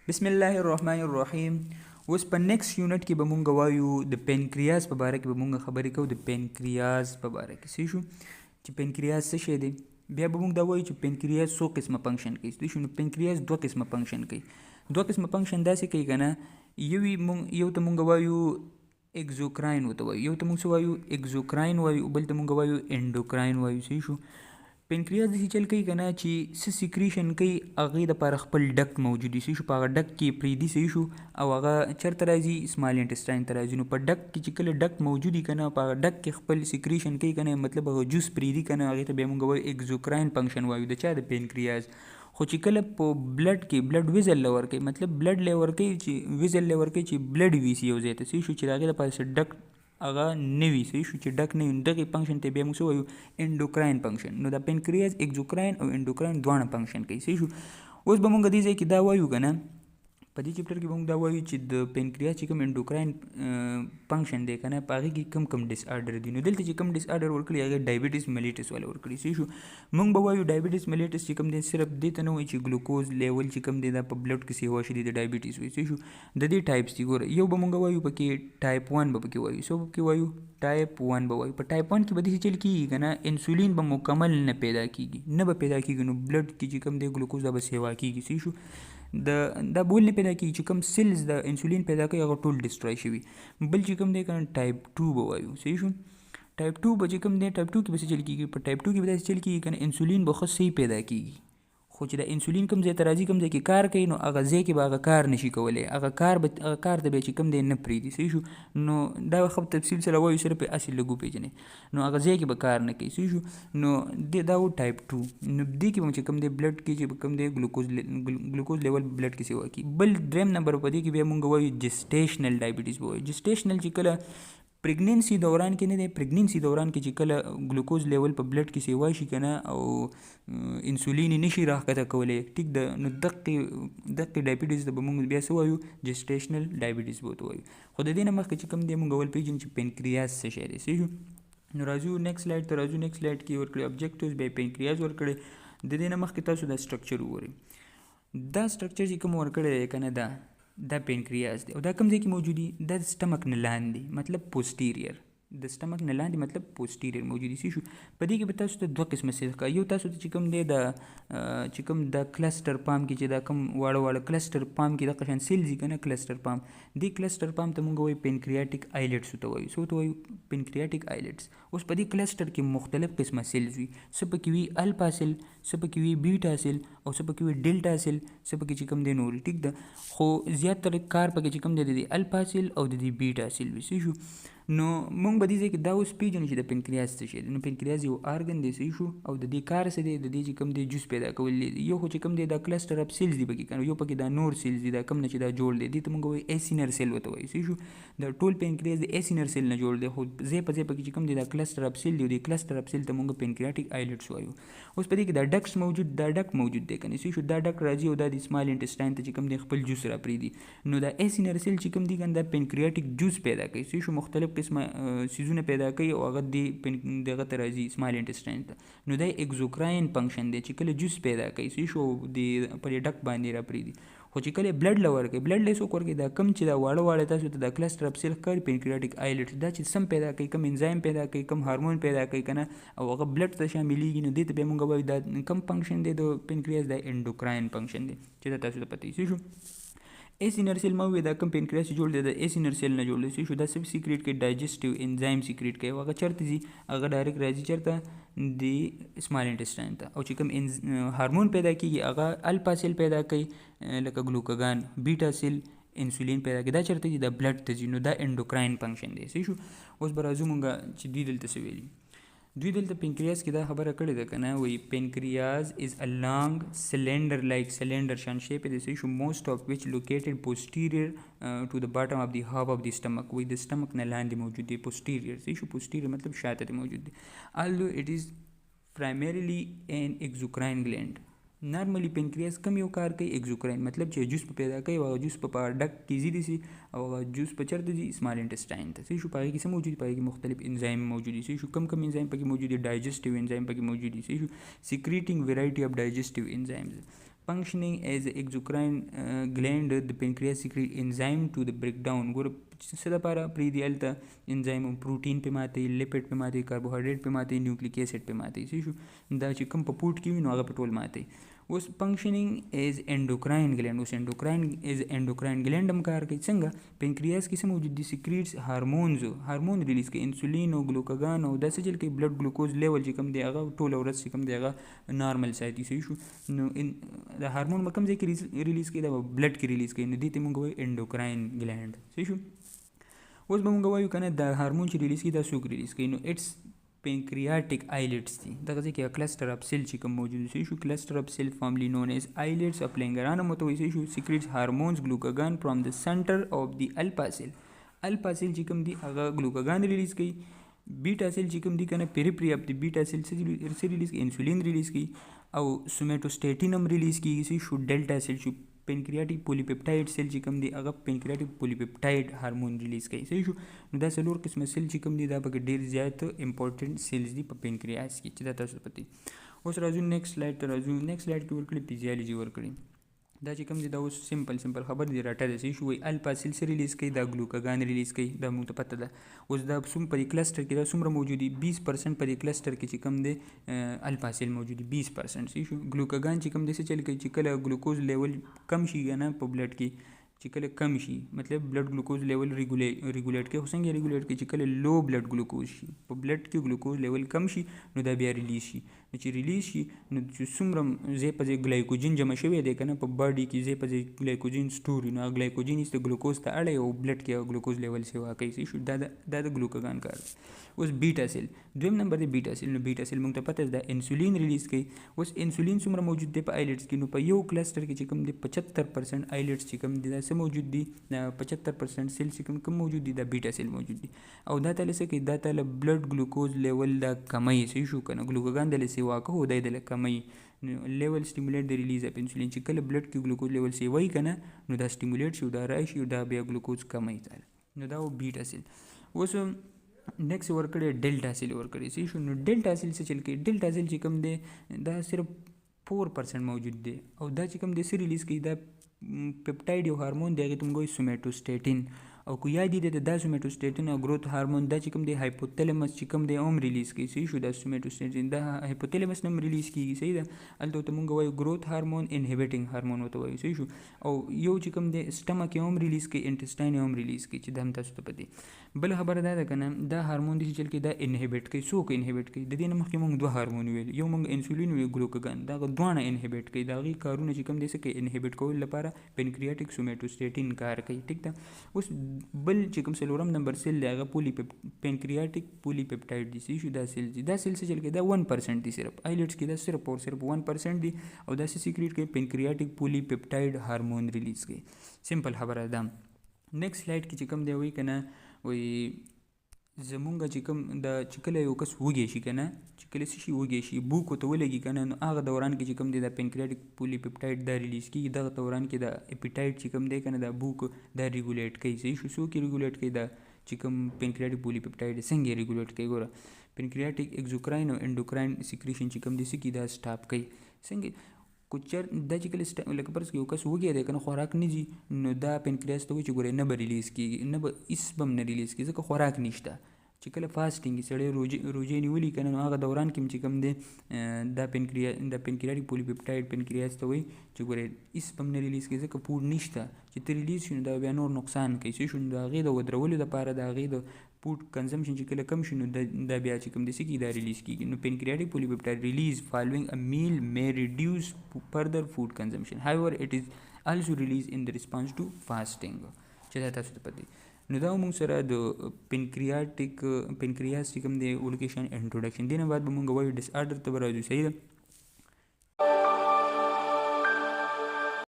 बिस्मिल्लाहिर्रहमानिर्रहीम। اوس په نیکسټ یونټ کې به مونږ وایو د پینکریاز په باره کې به مونږ خبرې کوو د پینکریاز په باره کې څه شو چې پینکریاز څه شی دی. بیا به مونږ دا وایو چې پینکریاز څو قسمه فنکشن کوي. څه شو نو پینکریاز دوه قسمه فنکشن کوي. دوه قسمه فنکشن داسې کوي کنه. یو ته مونږ وایو اگزوکراین وته وایو، یو ته مونږ وایو اگزوکراین وایو، بل ته مونږ وایو انډوکراین وایو. څه شو پینکریاز داسې چل کوي کنه چې څه سیکریشن کوي هغې دپاره خپل ډک موجود وي. څه شو په هغه ډک کې پرېږدي څه شو او هغه چېرته راځي سمال انټسټاین ته راځي. نو په ډک کې چې کله ډک موجود وي کنه په هغه ډک کې خپل سیکریشن کوي کنه، مطلب هغه جوس پرېږدي کنه، هغې ته بیا موږ وایو اګزوکراین فنکشن وایو د چا د پینکریاز. خو چې کله په بلډ کې بلډ ویزل له ورکوي، مطلب بلډ له ورکوي چې ویزل له ورکوي چې بلډ ویسي یو ځای ته. څه شو چې د هغې دپاره څه ډک هغه نه وي. صحیح شو چې ډک نه وي، دغې فنکشن ته بیا موږ څه وایو انډوکراین فنکشن. نو د پینکریاز اګزوکراین او انډوکراین دواړه فنکشن کوي. صحیح شو. اوس به موږ دې ځای کې دا وایو که نه، په دې چپټر کې به موږ دا وایو چې د پینکریاز چې کوم انډوکراین فنکشن دی که نه په هغې کې کم کم ډس آرډر دي. نو دلته چې کم ډس آرډر ورکړي هغې ډایبټیز ملیټس والا ورکړي. صحیح شو. موږ به وایو ډایبټیز ملیټس چې کوم دی صرف دې ته نه وایي چې ګلوکوز لیول چې کوم دی دا په بلډ کې سیوا شي د ډایبټیز وایي. صحیح شو. د دې ټایپس دي ګوره. یو به موږ وایو پکې ټایپ 1 به پکې وایو. څه به پکې وایو ټایپ 1 به وایو. په ټایپ 1 کې به داسې چل کېږي که نه انسولین به مکمل نه پیدا کېږي، نه به پیدا کېږي. نو بلډ کې چې کوم دی ګلوکوز دا به سیوا کېږي. صحیح شو. دا بول نه پیدا کېږي چې کوم سیلز د انسولین پیدا کوي هغه ټول ډسټرای شوي. بل چې کوم دی که نه ټایپ 2 به وایو. صحیح شو. ټایپ 2 به چې کوم دی ټایپ 2 کې به څه چل کېږي، په ټایپ 2 کې به داسې چل کېږي که نه انسولین به ښه صحیح پیدا کېږي، خو چې د انسولین کوم ځای ته راځي کوم ځای کې کار کوي نو هغه ځای کې به هغه کار نشي کولی، هغه کار ته به چې کوم دی نه پرېږدي. صحیح شو. نو دا ښه تفصیل سره وایو، صرف هسې لږ وپېژنئ. نو هغه ځای کې به کار نه کوي. صحیح شو. نو دا و ټایپ 2. نو دې کې به چې کوم دی بلډ کې چې کوم دی ګلوکوز لیول بلډ کې سیوا کېږي. بل دریم نمبر په دې کې بیا مونږ وایو جسټیشنل ډایبټیز به وایو. جسټیشنل چې کله پریګنینسي دوران کې نه دی، پریګنینسي دوران کې چې کله ګلوکوز لیول په بلډ کې سیوا شي که نه او انسولین یې نشي راښکته کولی، ټیک ده، نو دقې ډایبټیز ته به مونږ بیا څه وایو جسټیشنل ډایبټیز به ورته وایو. خو د دې نه مخکې چې کوم دی مونږ اول پېژنو چې پینکریاز څه شی دی. صحیح شو. نو راځو نیکسټ سلایډ ته. راځو نیکسټ سلایډ کې ورکړي ابجیکټیوز بیا پینکریاز ورکړی. د دې نه مخکې تاسو دا سټرکچر وګورئ. دا سټرکچر چې کوم ورکړی دی که نه دا پینکریاز دی او دا کوم ځای کې موجود دي، دا د سټمک نه لاندې، مطلب پوسټیریر، د سټمک نه لاندې مطلب پوسټیریر موجود دي. شو په دې کې به تاسو ته دوه قسمه سیلز ښکاري. یو تاسو ته چې کوم دی چې کوم د کلسټر پام کې چې دا کوم واړه کلسټر پام کې دغه شان سیلز دي که نه کلسټر پام، دې کلسټر پام ته مونږ وایو پینکریاټیک آیلټس ورته وایو. څه ورته وایو پینکریاټیک آیلټس. اوس په دې کلسټر کې مختلف قسمه سیلز وي. څه پکې وي الفا سیل، څه پکې وي بیټا سیل او څه پکې وي ډلټا سیل، څه پکې چې کوم دی نور. ټیک ده. خو زیاتره کار پکې چې کوم دی د الفا سیل او د دې بیټا سیل وي. صحیح شو. نو مونږ به دې ځای کې دا اوس پېژنو چې د پینکریاز څه شی دی. نو پینکریاز یو ارګن دی. صحیح شو. او د دې کار څه دی، د دې چې کوم دی جوس پیدا کول دی. یو خو چې کوم دی دا کلسټر اف سیلز دي پکې که نه، یو پکې دا نور سیلز دي دا کوم نه چې دا جوړ دی، دې ته مونږ وایو ایسینر سیل ورته وایو. صحیح شو. د ټول پینکریاز د ایسینر سیل نه جوړ دی، خو ځای په ځای پکې چې کوم دی دا کلسټر اف سیل دی، د کلسټر اف سیل ته مونږ پینکریاټیک آیلټس وایو. اوس په دې کې دا ډکس موجود، دا ډک موجود دی که نه. صحیح شو. دا ډک راځي او دا د سمال انټسټاین ته چې کوم دی خپل جوس را پرېږدي. نو دا ایسینر سیل چې کوم دی که نه دا پینکریاټیک جوس پیدا کوي. صحیح شو. مختلف قسمه سیزونه پیدا کوي او هغه دغه ته راځي سمال انټسټاین ته. نو دا اګزوکراین فنکشن دی چې کله جوس پیدا کوي. صحیح شو. د پر ډک باندې را پرېږدي. خو چې کله بلډ له ورکوي، بلډ له څوک ورکوي، دا کم چې دا واړه تاسو ته د کلسټر اف سیل ښکاري پینکریاټیک آیلټس، دا چې سم پیدا کوي، کم انزایم پیدا کوي، کم هارمون پیدا کوي که نه او هغه بلډ ته شاملېږي. نو دې ته بیا مونږ وایو دا کم فنکشن دی د پینکریاز، دا انډوکراین فنکشن دی چې دا تاسو ته پته وي. صحیح شو. ایسینر سیل ما وویل دا کوم پینکریاز چې جوړ دی د ایسینر سیل نه جوړ دی. صحیح شو. دا څه سیکریټ کوي ډایجسټیو انزایم سیکریټ کوي. هغه چېرته ځي، هغه ډایرکټ راځي چېرته د سمال انټسټاین ته. او چې کوم هارمون پیدا کېږي هغه الفا سیل پیدا کوي لکه ګلوکاګان، بیټا سیل انسولین پیدا کوي، دا چېرته ځي د بلډ ته ځي. نو دا انډوکراین فنکشن دی. صحیح شو. اوس به راځو مونږ چې دوی دلته څه ویلي. دوی دلته پینکریاز کې دا خبره کړې ده که نه، وایي پینکریاز از ا لانګ سلینډر لایک سلینډر شان شیپ دی. صحیح شو. موسٹ آف وچ لوکیټډ پوسټیریر ټو د باټم آف دی هاف آف دی سټمک. وایي د سټمک نه لاندې موجود دی پوسټیریر. صحیح شو. پوسټیریر مطلب شاته دی موجود دی. although it is primarily an exocrine gland. نارملی پینکریاز کم یو کار کوي اګزوکراین، مطلب چې جوس په پیدا کوي او هغه جوس په ډک کې ځي دي او هغه جوس په چېرته ځي سمال انټسټاین ته. صحیح شو. په هغې کې څه موجود دي، په هغې کې مختلف انزایم موجود دي. صحیح شو. کم انزایم پکې موجود دي، ډایجسټیو انزایم پکې موجود دي. صحیح شو. سیکریټینګ ویرایټي اف ډایجسټیو انزایمز. functioning as an exocrine gland, the pancreas secrete enzyme to the breakdown. ګوره څه دپاره پرېږدي هلته انزایم پروټین پې ماتوي، لیپټ پې ماتوي، کاربوهایډریټ پې ماتوي، نیوکلیک ایسډ پې ماتوي. صحیح شو. دا چې کوم په پوټ کې وي نو هغه په ټول ماتوي. اوس فنکشنینګ ایز انډوکراین ګلینډ. اوس انډوکراین ایز انډوکراین ګلینډ هم کار کوي. څنګه؟ پینکریاس کې څه موجود دي؟ سیکریټس هارمون ریلیز کوي، انسولین او ګلوکاګان او دا څه چل کوي؟ بلډ ګلوکوز لیول چې کوم دی هغه ټوله ورځ چې کوم دی هغه نارمل ساتي. صحیح شو. نو دا هارمون به کوم ځای کې ریلیز کوي؟ دا به بلډ کې ریلیز کوي. نو دې ته موږ وایو انډوکراین ګلینډ. صحیح شو. اوس به موږ وایو که نه دا هارمون چې ریلیز کوي دا څوک ریلیز کوي؟ نو اټس pancreatic islets دي. دغه ځای کې cluster of cell چې کوم موجود دی شو، cluster of cell formerly known as islets of Langerhans متوي شو secretes hormones glucagon from the center of the alpha cell. alpha cell چې کوم دی هغه glucagon ریلیز کوي. بیٹا سیل چې کوم دی کنه پیریفری اف دی بیٹا سیل څه ریلیز کوي؟ انسولین ریلیز کوي او سومیټوسټیټین هم ریلیز کیږي. شو ډیلټا سیل شو پینکریاټیک پولیپپټاید سیل چې کوم دی هغه پینکریاټیک پولیپپټاید هارمون ریلیز کوي. صحیح شو. نو دا څلور قسمه سیل چې کوم دی دا پکې ډیر زیات امپورټنٹ سیلز دي په پینکریاس کې چې دا تاسو ته پته. اوس راځو نیکسٹ سلایډ ته راځو. نیکسٹ سلایډ کې ورکړي فزیالوجي ورکړي. دا چې کوم دی دا اوس سمپل خبر دی راټه ده. صحیح شو. وایي الفا سیل څه ریلیز کوي؟ دا ګلوکاګان ریلیز کوي. دا موږ ته پته ده. اوس دا څوم په دې کلسټر کې دا څومره موجود دي؟ 20% په دې کلسټر کې چې کوم دی الفا سیل موجود دي 20%. صحیح شو. ګلوکاګان چې کوم دی څه چل کوي؟ چې کله ګلوکوز لیول کم شي نه په بلډ کې، چې کله کم شي مطلب بلډ ګلوکوز لیول ریګولیټ کوي. خو څنګه ریګولیټ کوي؟ چې کله لو بلډ ګلوکوز شي، په بلډ کې ګلوکوز لیول کم شي نو دا بیا ریلیز شي. نو چې ریلیز شي نو چې څومره ځای په ځای ګلایکوجین جمع شوی دی که نه په باډي کې ځای په ځای ګلایکوجین سټور وي نو هغه ګلایکوجین یې د ګلوکوز ته اړوي او بلډ کې ګلوکوز لیول سیوا کوي. صحیح شو. دا د ګلوکاګان کار دی. اوس بیټا سیل دویم نمبر دی بیټا سیل. نو بیټا سیل موږ ته پته ده انسولین ریلیز کوي. اوس انسولین څومره موجود دی په آیلټس کې؟ نو په یو کلسټر کې چې کوم دی 75% آیلټس چې کوم دی دا څه موجود دي؟ 75% سیل چې کوم موجود دي دا بیټا سیل موجود دي. او دا تل څه کوي؟ دا تل بلډ ګلوکوز لیول دا کموي. صحیح شو کنه. ګلوکاګان دل سیوا کوي دا دل کموي. لیول سټیمولیټ د ریلیز اف انسولین. چې کله بلډ کې ګلوکوز لیول سیوي کنه نو دا سټیمولیټ شي دا راشي او دا بیا ګلوکوز کموي. نو دا بیټا سیل. اوس نیکسٹ ورکړی ډیلټا سیل ورکړی. صحیح شو. نو ډیلټا سیل څه چل کوي؟ ډیلټا سیل چې کوم دی دا صرف 4% موجود دی او دا چې کوم دی څه ریلیز کوي؟ دا پیپټاید یو هارمون دی هغې ته موږ وایو سومیټوسټیټین. او که یاد دي دا سومیټوسټیټین او گروث هارمون دا چې کوم دی هایپوتلمس چې کوم دی هم ریلیز کوي. صحیح شو. دا سومیټوسټیټین دا هایپوتلمس نه هم ریلیز کیږي. صحیح ده. هلته ورته موږ وایو گروث هارمون انهبیټینګ هارمون ورته وایو. صحیح شو. او یو چې کوم دی سټمک یې هم ریلیز کوي، انټسټاین یې هم ریلیز کوي چې دا هم تاسو ته پته. بل خبره دا ده که نه دا هارمون دی چې چل کوي دا انهبیټ کوي. څوک انهبیټ کوي؟ د دې نه مخکې موږ دوه هارمون ویل، یو موږ انسولین ویل، ګلوکاګان. دا دواړه انهبیټ کوي. د هغې کارونه چې کوم دی څه کوي؟ انهبیټ کولو لپاره پینکریاټیک سومیټوسټیټین کار کوي. ټیک ده. اوس بل چې کوم څلورم نمبر سیل دی هغه پینکریاټیک پولیپپټاید دی. صحیح شو. دا سیل دی. دا سیل څه چل کوي؟ دا 1% دی صرف آیلټس کې. دا صرف او صرف 1% دی او دا څه سیکریټ کوي؟ پینکریاټیک پولیپپټاید هارمون ریلیز کوي. سمپل خبره ده. نیکسٹ سلایډ کې چې کوم دی وایي که نه وایي زمونږ چې کوم دا چې کله یو کس وږی شي که نه چې کله څه شي وږی شي بوک ورته ولګي که نه نو هغه دوران کې چې کوم دی دا پینکریاټیک پولیپپټاید دا ریلیز کېږي. دغه دوران کې دا اپیټاید چې کوم دی که نه دا بوک دا ریګولیټ کوي. صحیح شو. څوک یې ریګولیټ کوي؟ دا چې کوم پینکریاټیک پولیپپټاید څنګه یې ریګولیټ کوي؟ ګوره پینکریاټیک ایکزوکراین او انډوکراین سیکریشن چې کوم دی څه کوي؟ دا سټاپ کوي. څنګه کوچر دا چې کله لکه فرض کړئ یو کس وږی دی که نه خوراک نه ځي نو دا پینکریاس ته وایي چې ګورئ نه به ریلیز کېږي، نه به هېڅ به هم نه ریلیز کېږي ځکه خوراک نشته. چې کله فاسټینګ سړی روژې نیولي که نه نو هغه دوران کې چې کوم دی دا پینکریاټیک پولیپپټاید پینکریاس ته وایي چې ګورئ هېڅ به هم نه ریلیز کېږي ځکه فوډ نشته. چې ته ریلیز شي نو دا بیا نور نقصان کوي. صحیح شو. نو د هغې د ودرولو لپاره د هغې د فوډ کنزمشن چې کله کم شي نو دا بیا چې کوم دی څه کېږي؟ دا ریلیز کېږي. نو پینکریاټیک پولیپپټاید ریلیز فالوینګ ا میل may reduce further food consumption. However, it is also released in the response to fasting. چې دا تاسو ته پته. نو دا موږ سره د پینکریاس چې کوم دی لوکیشن انټروډکشن. دې نه بعد به موږ وایو ډس آرډر ته به راځو. صحیح ده.